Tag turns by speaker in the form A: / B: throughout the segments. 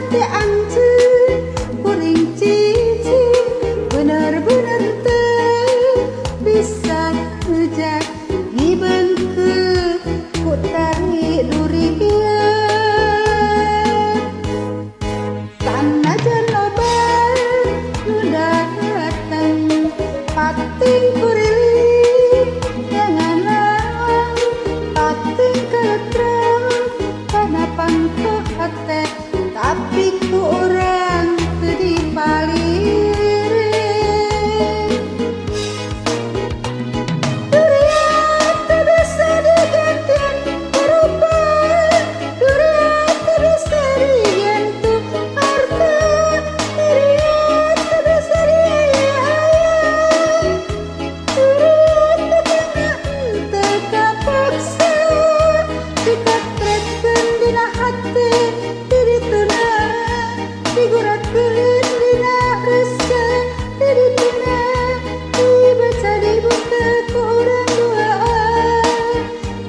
A: hati anjing kuring cici bener-bener bisa ngejak gibeun ke putari durian sanajan loba nu datang pating kuriling jangan lawan pating ketrem kana pangkoh hate tapi ku urang teu dipalirin durian teu bisa digantian rupa durian teu bisa digantung harta durian teu bisa diayah durian teu kena teu kapaksa dikatretkeun dina hati dirituna digurakeun dina rasa dirituna dibaca di buku ku urang duaan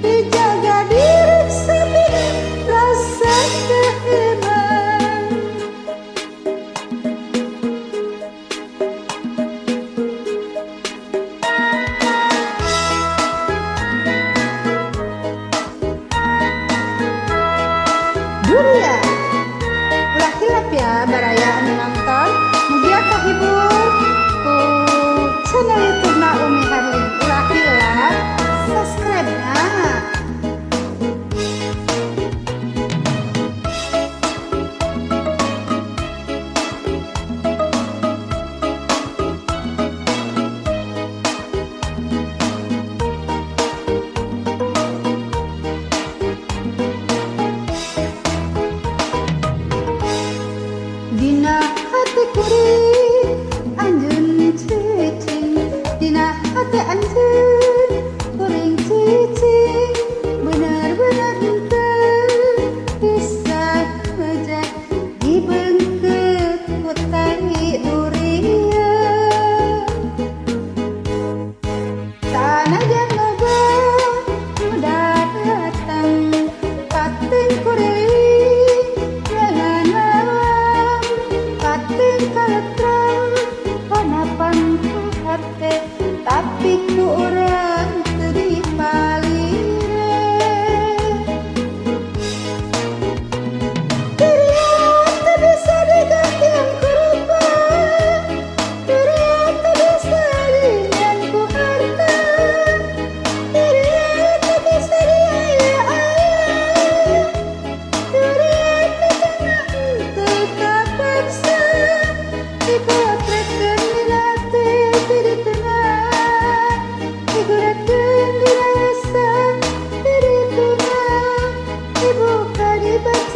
A: dijaga diriksa bina rasa keheman durian ulah hilap ya baraya anu nonton mugia kahibur ku channel YouTube na Umi Harlin ulah hilap subscribe na dina hati kuring anjeun cicing dina hati anjeun kuring cicing bener-bener henteu bisa ngejak dibeungkeut ku tai durian sanajan loba nu datang pating kuriling jangan lawan pating kaletrem kana pangkoh hate tapi ku urang teu dipalirin durian teu bisa digantian ku rupa durian teu bisa digantian ku harta durian teu bisa diayah-ayah durian teu kena teu kapaksa dipotretkeun dina hati dirituna digurakeun dina rasa dirituna dibuka dibaca